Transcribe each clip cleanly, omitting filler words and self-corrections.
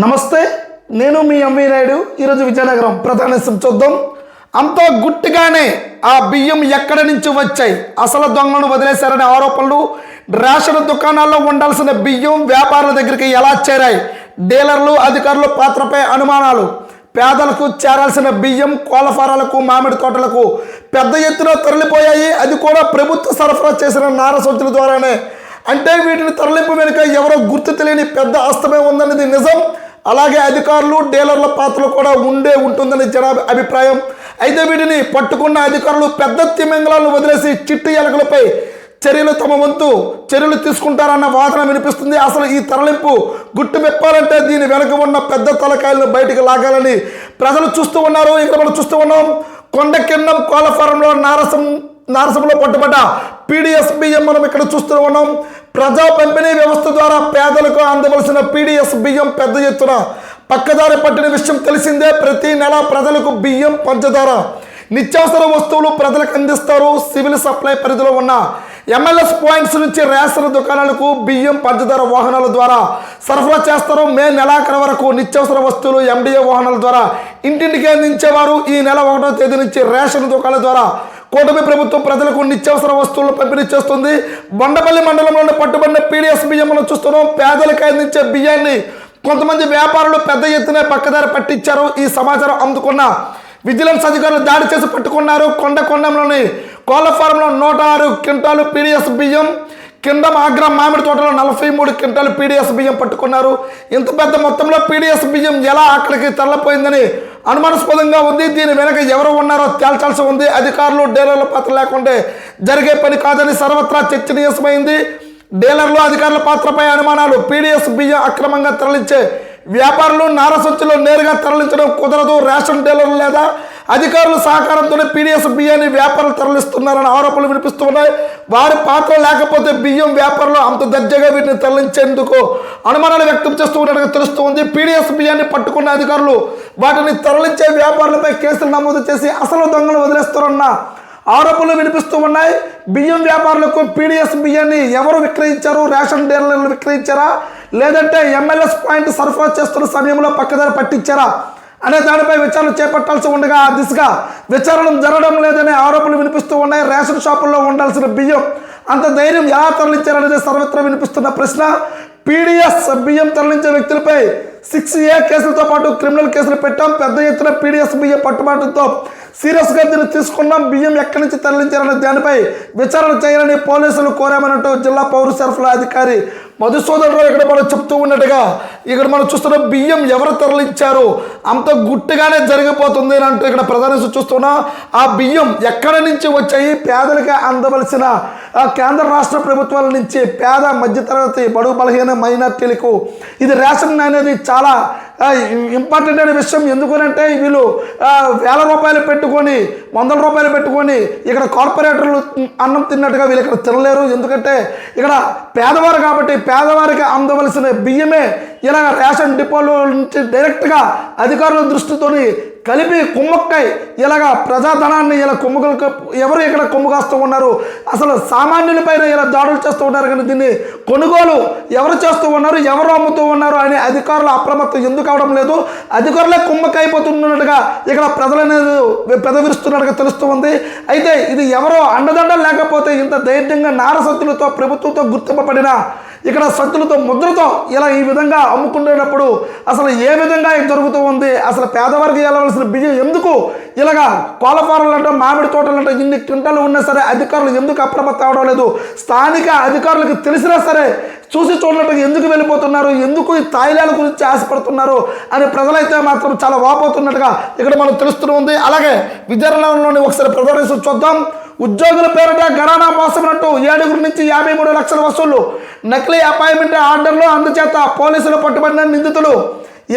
నమస్తే, నేను మీ ఎంవి నాయుడు. ఈరోజు విజయనగరం ప్రధాన చూద్దాం. అంత గుట్టుగానే ఆ బియ్యం ఎక్కడి నుంచి వచ్చాయి, అసలు దొంగలను వదిలేశారనే ఆరోపణలు, రేషన్ దుకాణాల్లో ఉండాల్సిన బియ్యం వ్యాపారుల దగ్గరికి ఎలా చేరాయి, డీలర్లు అధికారుల పాత్రపై అనుమానాలు, పేదలకు చేరాల్సిన బియ్యం కోళ్ళఫారాలకు మామిడి తోటలకు పెద్ద ఎత్తున తరలిపోయాయి. అది కూడా ప్రభుత్వ సరఫరా చేసిన నారసంచుల ద్వారానే. అంటే వీటిని తరలింపు వెనుక ఎవరో గుర్తు తెలియని పెద్ద హస్తమే ఉందనేది నిజం. అలాగే అధికారులు డీలర్ల పాత్రలు కూడా ఉంటుందని జన అభిప్రాయం. అయితే వీటిని పట్టుకున్న అధికారులు పెద్ద తిమింగళాలను వదిలేసి చిట్టు ఎలకలపై తమ వంతు చర్యలు తీసుకుంటారన్న వాదన వినిపిస్తుంది. అసలు ఈ తరలింపు గుట్టు విప్పాలంటే దీని వెనక ఉన్న పెద్ద తలకాయలను బయటికి లాగాలని ప్రజలు చూస్తూ ఉన్నారు. ఇక్కడ మనం చూస్తూ ఉన్నాం, కొండకిండం కోళ్ళ ఫారంలో నారసంలో పట్టుబడ్డ పీడిఎస్ బియ్యం మనం ఇక్కడ చూస్తూ ఉన్నాం. ప్రజా పంపిణీ వ్యవస్థ ద్వారా పేదలకు అందవలసిన పీడిఎస్ బియ్యం పెద్ద ఎత్తున పక్కదారి పట్టిన విషయం తెలిసిందే. ప్రతి నెల ప్రజలకు బియ్యం, పంచదార, నిత్యావసర వస్తువులు ప్రజలకు అందిస్తారు. సివిల్ సప్లై పరిధిలో ఉన్న ఎంఎల్ఎస్ పాయింట్స్ నుంచి రేషన్ దుకాణాలకు బియ్యం, పంచదార వాహనాల ద్వారా సరఫరా చేస్తారు. మే నెలాఖరు వరకు నిత్యావసర వస్తువులు ఎండిఏ వాహనాల ద్వారా ఇంటింటికి అందించేవారు. ఈ నెల 1వ తేదీ నుంచి రేషన్ దుకాణాల ద్వారా కూటమి ప్రభుత్వం ప్రజలకు నిత్యావసర వస్తువులను పంపిణీ చేస్తుంది. బొండపల్లి మండలంలోని పట్టుబడిన పీడిఎస్ బియ్యం మనం చూస్తున్నాం. పేదలకు అందించే బియ్యాన్ని కొంతమంది వ్యాపారులు పెద్ద ఎత్తున పక్కదారి పట్టించారు. ఈ సమాచారం అందుకున్న విజిలెన్స్ అధికారులు దాడి చేసి పట్టుకున్నారు. కొండంలోని కోళ్ళ ఫారంలో 106 క్వింటాలు పీడిఎస్ బియ్యం, కిందం ఆగ్రా మామిడి తోటలో 43 క్వింటాలు పీడిఎస్ బియ్యం పట్టుకున్నారు. ఇంత పెద్ద మొత్తంలో పీడిఎస్ బియ్యం ఎలా అక్కడికి తరలిపోయిందని అనుమానాస్పదంగా ఉంది. దీని వెనక ఎవరు ఉన్నారో తేల్చాల్సి ఉంది. అధికారులు డీలర్ల పాత్ర లేకుంటే జరిగే పని కాదని సర్వత్రా చర్చనీయాంశమైంది. డీలర్లు అధికారుల పాత్రపై అనుమానాలు. పీడిఎస్ బియ్యం అక్రమంగా తరలించే వ్యాపారులు నారసంచులు నేరుగా తరలించడం కుదరదు. రేషన్ డీలర్లు లేదా అధికారుల సహకారంతోనే పీడిఎస్ బియ్యాన్ని వ్యాపారులు తరలిస్తున్నారన్న ఆరోపణలు వినిపిస్తున్నాయి. వారి పాత్ర లేకపోతే బియ్యం వ్యాపారులు అంత దర్జాగా వీటిని తరలించేందుకు అనుమానాలు వ్యక్తం చేస్తూ ఉన్నట్టుగా తెలుస్తుంది. పీడిఎస్ బియ్యాన్ని పట్టుకున్న అధికారులు వాటిని తరలించే వ్యాపారులపై కేసులు నమోదు చేసి అసలు దొంగలు వదిలేస్తారన్న ఆరోపణలు వినిపిస్తూ ఉన్నాయి. బియ్యం వ్యాపారులకు పీడిఎస్ బియ్యాన్ని ఎవరు విక్రయించారు? రేషన్ డీలర్లు విక్రయించారా, లేదంటే ఎంఎల్ఎస్ పాయింట్ సరఫరా చేస్తున్న సమయంలో పక్కదారి పట్టించారా అనే దానిపై విచారణ చేపట్టాల్సి ఉండగా ఆ దిశగా విచారణ జరగడం లేదనే ఆరోపణలు వినిపిస్తూ ఉన్నాయి. రేషన్ షాపుల్లో ఉండాల్సిన బియ్యం అంత ధైర్యం ఎలా తరలించారనేది సర్వత్రా వినిపిస్తున్న ప్రశ్న. పీడిఎస్ బియ్యం తరలించే వ్యక్తులపై 6A కేసులతో పాటు క్రిమినల్ కేసులు పెట్టాం. పెద్ద ఎత్తున పీడిఎస్ బియ్యం పట్టుబాటుతో సీరియస్గా దీన్ని తీసుకున్నాం. బియ్యం ఎక్కడి నుంచి తరలించారనే దానిపై విచారణ చేయాలని పోలీసులు కోరామన్నట్టు జిల్లా పౌర సరఫరా అధికారి మధుసూదన్ రావు ఇక్కడ మనం చెప్తూ ఉన్నట్టుగా ఇక్కడ మనం చూస్తున్న బియ్యం ఎవరు తరలించారు అంత గుట్టుగానే జరిగిపోతుంది అని అంటూ ఇక్కడ ప్రధాన చూస్తున్నాం. ఆ బియ్యం ఎక్కడి నుంచి వచ్చాయి, పేదలకి అందవలసిన కేంద్ర రాష్ట్ర ప్రభుత్వాల నుంచి పేద మధ్యతరగతి బడుగు బలహీన మైనార్టీలకు ఇది రేషన్ అనేది చాలా ఇంపార్టెంట్ అనే విషయం. ఎందుకనంటే వీళ్ళు వేల రూపాయలు పెట్టుకొని 100 రూపాయలు పెట్టుకొని ఇక్కడ కార్పొరేటర్లు అన్నం తిన్నట్టుగా వీళ్ళు ఇక్కడ తినలేరు. ఎందుకంటే ఇక్కడ పేదవారు కాబట్టి పేదవారికి అందవలసిన బియ్యమే ఇలా రేషన్ డిపోల నుంచి డైరెక్ట్గా అధికారుల దృష్టితోని కలిపి కుమ్మక్కై ఇలాగా ప్రజాధనాన్ని ఇలా కుమ్మకలకు ఎవరు ఇక్కడ కుమ్మకాస్తూ ఉన్నారు, అసలు సామాన్యులపైన ఇలా దాడులు చేస్తూ ఉన్నారు. కానీ దీన్ని కొనుగోలు ఎవరు చేస్తూ ఉన్నారు, ఎవరు అమ్ముతూ ఉన్నారు అని అధికారులు అప్రమత్తం ఎందుకు అవడం లేదు. అధికారులే కుమ్మకైపోతున్నట్టుగా ఇక్కడ ప్రజలనేది పెదవిరుస్తున్నట్టుగా తెలుస్తూ ఉంది. అయితే ఇది ఎవరో అండదండలు లేకపోతే ఇంత ధైర్యంగా నారసత్తులతో ప్రభుత్వంతో గుర్తింపబడిన ఇక్కడ సత్తులతో ముద్రతో ఇలా ఈ విధంగా అమ్ముకునేటప్పుడు అసలు ఏ విధంగా జరుగుతూ ఉంది, అసలు పేదవారికి వెళ్ళవలసిన బియ్యం ఎందుకు ఇలాగా కోళ్ళఫారాలు అంటే మామిడి తోటలు అంటే ఇన్ని క్వింటాలు ఉన్నా సరే అధికారులు ఎందుకు అప్రమత్తం అవడం లేదు? స్థానిక అధికారులకు తెలిసినా సరే చూసి చూడనట్టుగా ఎందుకు వెళ్ళిపోతున్నారు, ఎందుకు ఈ తాయిలాల గురించి ఆశపడుతున్నారు అని ప్రజలైతే మాత్రం చాలా వాపోతున్నట్టుగా ఇక్కడ మనకు తెలుస్తూ ఉంది. అలాగే విజయనగరంలోని ఒకసారి ప్రధాన చూద్దాం. ఉద్యోగుల పేరిట ఘరానా మోసమైనట్టు 7 నుంచి 53 లక్షల వసూళ్లు, నకిలీ అపాయింట్మెంట్ ఆర్డర్లు అందుచేత పోలీసులు పట్టుబడిన నిందితులు.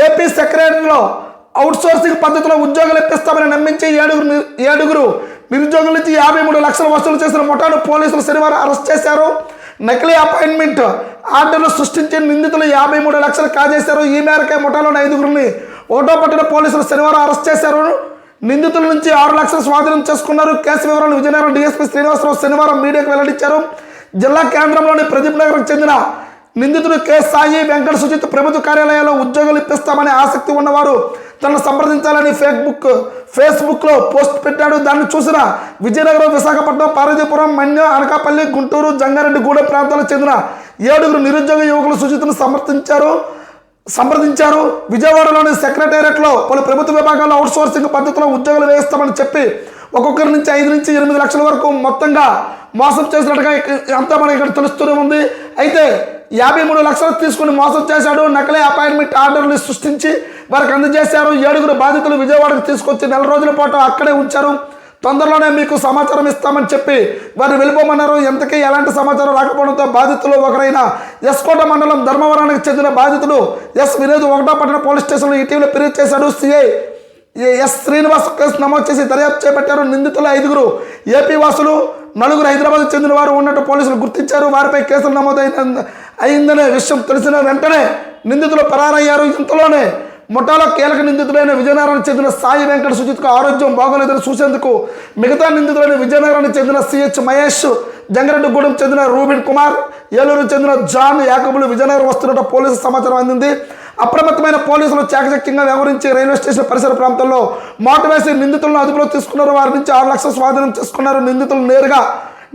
ఏపీ సెక్రటరీలో అవుట్సోర్సింగ్ పద్ధతిలో ఉద్యోగులు ఇప్పిస్తామని నమ్మించి ఏడుగురు నిరుద్యోగుల నుంచి 53 లక్షలు వసూలు చేసిన ముఠాను పోలీసులు శనివారం అరెస్ట్ చేశారు. నకిలీ అపాయింట్మెంట్ ఆర్డర్లు సృష్టించిన నిందితులు 53 లక్షలు కాజేశారు. ఈ మేరకే ముఠాలోని 5గురిని ఓటో పట్టిన పోలీసులు శనివారం అరెస్ట్ చేశారు. నిందితుల నుంచి 6 లక్షలు స్వాధీనం చేసుకున్నారు. కేసు వివరాలు విజయనగరం డీఎస్పీ శ్రీనివాసరావు శనివారం మీడియాకు వెల్లడించారు. జిల్లా కేంద్రంలోని ప్రదీప్ నగర్కు చెందిన నిందితుడు కె సాయి వెంకట సుజిత్ ప్రభుత్వ కార్యాలయాల్లో ఉద్యోగాలు ఇప్పిస్తామని ఆసక్తి ఉన్నవారు తనను సంప్రదించాలని ఫేస్బుక్లో పోస్ట్ పెట్టాడు. దాన్ని చూసిన విజయనగరం, విశాఖపట్నం, పార్వతీపురం, మన్యం, అనకాపల్లి, గుంటూరు, జంగారెడ్డిగూడెం ప్రాంతాలకు చెందిన 7 నిరుద్యోగ యువకులు సుజిత్ను సంప్రదించారు. విజయవాడలోని సెక్రటేరియట్లో పలు ప్రభుత్వ విభాగాల్లో అవుట్సోర్సింగ్ పద్ధతిలో ఉద్యోగాలు వేయిస్తామని చెప్పి ఒక్కొక్కరి నుంచి 5 నుంచి 8 లక్షల వరకు మొత్తంగా మోసం చేసినట్టుగా అంతా మనకి ఇక్కడ తెలుస్తూనే ఉంది. అయితే 53 లక్షలు తీసుకుని మోసం చేశాడు. నకిలీ అపాయింట్మెంట్ ఆర్డర్లు సృష్టించి వారికి అందజేశారు. 7 బాధితులు విజయవాడకు తీసుకొచ్చి 4 రోజుల పాటు అక్కడే ఉంచారు. తొందరలోనే మీకు సమాచారం ఇస్తామని చెప్పి వారిని వెళ్ళిపోమన్నారు. ఎంతకీ ఎలాంటి సమాచారం రాకపోవడంతో బాధితులు ఒకరైన ఎస్కోట మండలం ధర్మవరానికి చెందిన బాధితుడు ఎస్ వినోద్ 1వ పట్టణ పోలీస్ స్టేషన్లో ఇటీవల ఫిర్యాదు చేశాడు. సిఐ ఎస్ శ్రీనివాస్ కేసు నమోదు చేసి దర్యాప్తు చేపట్టారు. నిందితులు 5 ఏపీ వాసులు, 4 హైదరాబాద్ చెందిన వారు ఉన్నట్టు పోలీసులు గుర్తించారు. వారిపై కేసులు నమోదు అయిందనే విషయం తెలిసిన వెంటనే నిందితులు పరారయ్యారు. ఇంతలోనే ముఠాలో కీలక నిందితుడైన విజయనగరానికి చెందిన సాయి వెంకట సుజిత్కు ఆరోగ్యం బాగోలేదని చూసేందుకు మిగతా నిందితుడైన విజయనగరానికి చెందిన సిహెచ్ మహేష్, జంగారెడ్డిగూడెం చెందిన రూబిన్ కుమార్, ఏలూరు చెందిన జాన్ యాకబులు విజయనగరం వస్తున్నట్టు పోలీసు సమాచారం అందింది. అప్రమత్తమైన పోలీసులు చాకచక్యంగా వ్యవహరించి రైల్వే స్టేషన్ పరిసర ప్రాంతాల్లో మోటు వేసి నిందితులను అదుపులో తీసుకున్నారు. వారి నుంచి 6 లక్షలు స్వాధీనం చేసుకున్నారు. నిందితులు నేరుగా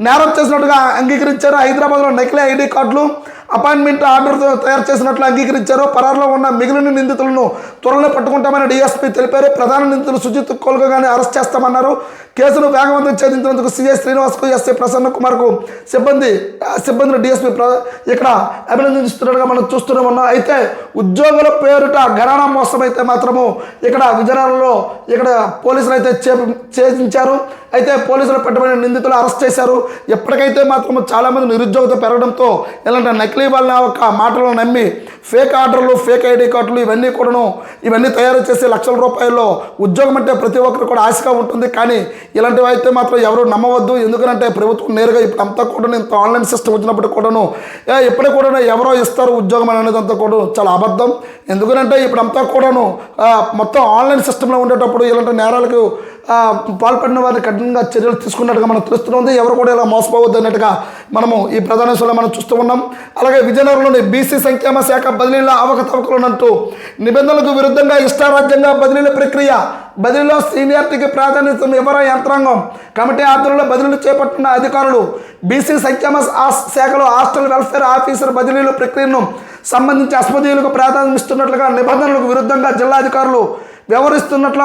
నేరం చేసినట్టుగా అంగీకరించారు. హైదరాబాద్లో నకిలీ ఐడి కార్డులు, అపాయింట్మెంట్ ఆర్డర్తో తయారు చేసినట్లు అంగీకరించారు. పరారులో ఉన్న మిగిలిన నిందితులను త్వరలో పట్టుకుంటామని డీఎస్పీ తెలిపారు. ప్రధాన నిందితులు సుజిత్ కోల్గానే అరెస్ట్ చేస్తామన్నారు. కేసును వేగవంతం ఛేదించినందుకు సిఐ శ్రీనివాస్కు, ఎస్ఐ ప్రసన్న కుమార్కు సిబ్బందిని డీఎస్పీ ఇక్కడ అభినందిస్తున్నట్టుగా మనం చూస్తూనే ఉన్నాం. అయితే ఉద్యోగుల పేరుట ఘరానా మోసం అయితే మాత్రము ఇక్కడ విజయనగరంలో పోలీసులు అయితే ఛేదించారు. అయితే పోలీసులు పట్టుబడిన నిందితులు అరెస్ట్ చేశారు. ఎప్పటికైతే మాత్రం చాలామంది నిరుద్యోగత పెరగడంతో ఇలాంటి నకిలీ వాళ్ళ ఒక మాటలను నమ్మి ఫేక్ ఆర్డర్లు, ఫేక్ ఐడి కార్డులు ఇవన్నీ తయారు చేసి లక్షల రూపాయల్లో ఉద్యోగం అంటే ప్రతి ఒక్కరు కూడా ఆశగా ఉంటుంది. కానీ ఇలాంటివి అయితే మాత్రం ఎవరు నమ్మవద్దు. ఎందుకంటే ప్రభుత్వం నేరుగా ఇప్పుడు అంతా కూడా ఇంత ఆన్లైన్ సిస్టమ్ వచ్చినప్పటికి కూడాను ఎప్పటికి కూడా ఎవరో ఇస్తారు ఉద్యోగం అనేది అంతా కూడా చాలా అబద్ధం. ఎందుకంటే ఇప్పుడు అంతా కూడాను మొత్తం ఆన్లైన్ సిస్టంలో ఉండేటప్పుడు ఇలాంటి నేరాలకు పాల్పడిన వారిని కఠినంగా చర్యలు తీసుకున్నట్టుగా మనకు తెలుస్తుంది. ఎవరు కూడా ఇలా మోసపోవద్దు అన్నట్టుగా మనము ఈ ప్రధాన విషయంలో మనం చూస్తూ ఉన్నాం. అలాగే విజయనగరంలోని బీసీ సంక్షేమ శాఖ బదిలీల అవకతవకలునంటూ నిబంధనలకు విరుద్ధంగా ఇష్టారాజ్యంగా బదిలీల ప్రక్రియ, బదిలీలో సీనియారిటీకి ప్రాధాన్యత ఇవ్వరా యంత్రాంగం, కమిటీ ఆధ్వర్యంలో బదిలీలు చేపట్టిన అధికారులు, బీసీ సంక్షేమ శాఖలో హాస్టల్ వెల్ఫేర్ ఆఫీసర్ బదిలీల ప్రక్రియను సంబంధించి అస్మదీయులకు ప్రాధాన్యం ఇస్తున్నట్లుగా నిబంధనలకు విరుద్ధంగా జిల్లా అధికారులు వ్యవహరిస్తున్నట్లు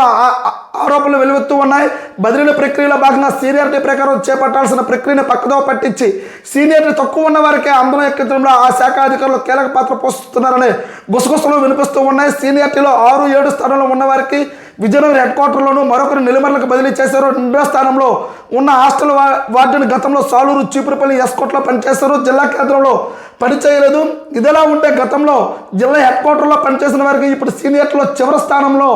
ఆరోపణలు వెలువెత్తూ ఉన్నాయి. బదిలీల ప్రక్రియలో భాగంగా సీనియారిటీ ప్రకారం చేపట్టాల్సిన ప్రక్రియను పక్కదో పట్టించి సీనియారిటీ తక్కువ ఉన్న వారికే అందరం ఎక్కించడంలో ఆ శాఖ అధికారులు కీలక పాత్ర పోషిస్తున్నారని గుసగుసలు వినిపిస్తూ ఉన్నాయి. సీనియారిటీలో 6, 7 స్థానంలో ఉన్నవారికి విజయనగరం హెడ్ క్వార్టర్లోనూ మరొకరు నెల్లిమర్లకు బదిలీ చేశారు. 2వ స్థానంలో ఉన్న హాస్టల్ వార్డుని గతంలో సాలూరు, చీపురుపల్లి, ఎస్కోట్లో పనిచేశారు. జిల్లా కేంద్రంలో పనిచేయలేదు. ఇదిలా ఉంటే గతంలో జిల్లా హెడ్ క్వార్టర్లో పనిచేసిన వారికి ఇప్పుడు సీనియర్లో చివరి స్థానంలో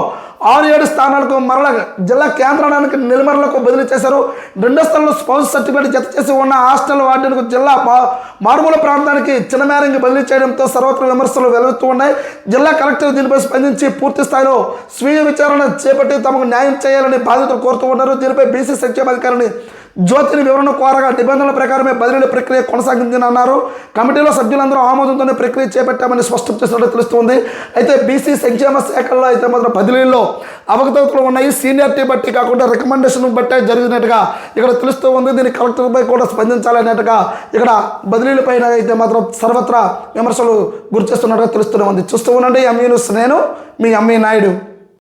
6, 7 స్థానాలకు మరల జిల్లా కేంద్రానికి నెల్లిమర్లకు బదిలీ చేశారు. 2వ స్థానంలో స్పౌస్ సర్టిఫికేట్ జత చేసి ఉన్న హాస్టల్ వార్డుకు జిల్లా మారుమూల ప్రాంతానికి చిన్నమేరంగి బదిలీ చేయడంతో సర్వత్ర విమర్శలు వెలువెత్తూ ఉన్నాయి. జిల్లా కలెక్టర్ దీనిపై స్పందించి పూర్తి స్థాయిలో స్వీయ విచారణ చేపట్టి తమకు న్యాయం చేయాలని బాధితులు కోరుతూ ఉన్నారు. దీనిపై బీసీ సంక్షేమాధికారిని జ్యోతిని వివరణ కోరగా నిబంధనల ప్రకారమే బదిలీల ప్రక్రియ కొనసాగిందని అన్నారు. కమిటీలో సభ్యులందరూ ఆమోదంతోనే ప్రక్రియ చేపట్టామని స్పష్టం చేసినట్టు తెలుస్తుంది. అయితే బీసీ సంక్షేమ శాఖల్లో అయితే మాత్రం బదిలీల్లో అవకతవకలు ఉన్నాయి. సీనియారిటీ బట్టి కాకుండా రికమెండేషన్ బట్టే జరిగినట్టుగా ఇక్కడ తెలుస్తూ ఉంది. దీన్ని కలెక్టర్పై కూడా స్పందించాలన్నట్టుగా ఇక్కడ బదిలీలపైన అయితే మాత్రం సర్వత్రా విమర్శలు గురిచేస్తున్నట్టుగా తెలుస్తూనే ఉంది. చూస్తూ ఉండండి ఎంఈ న్యూస్. నేను మీ ఎంఈ నాయుడు.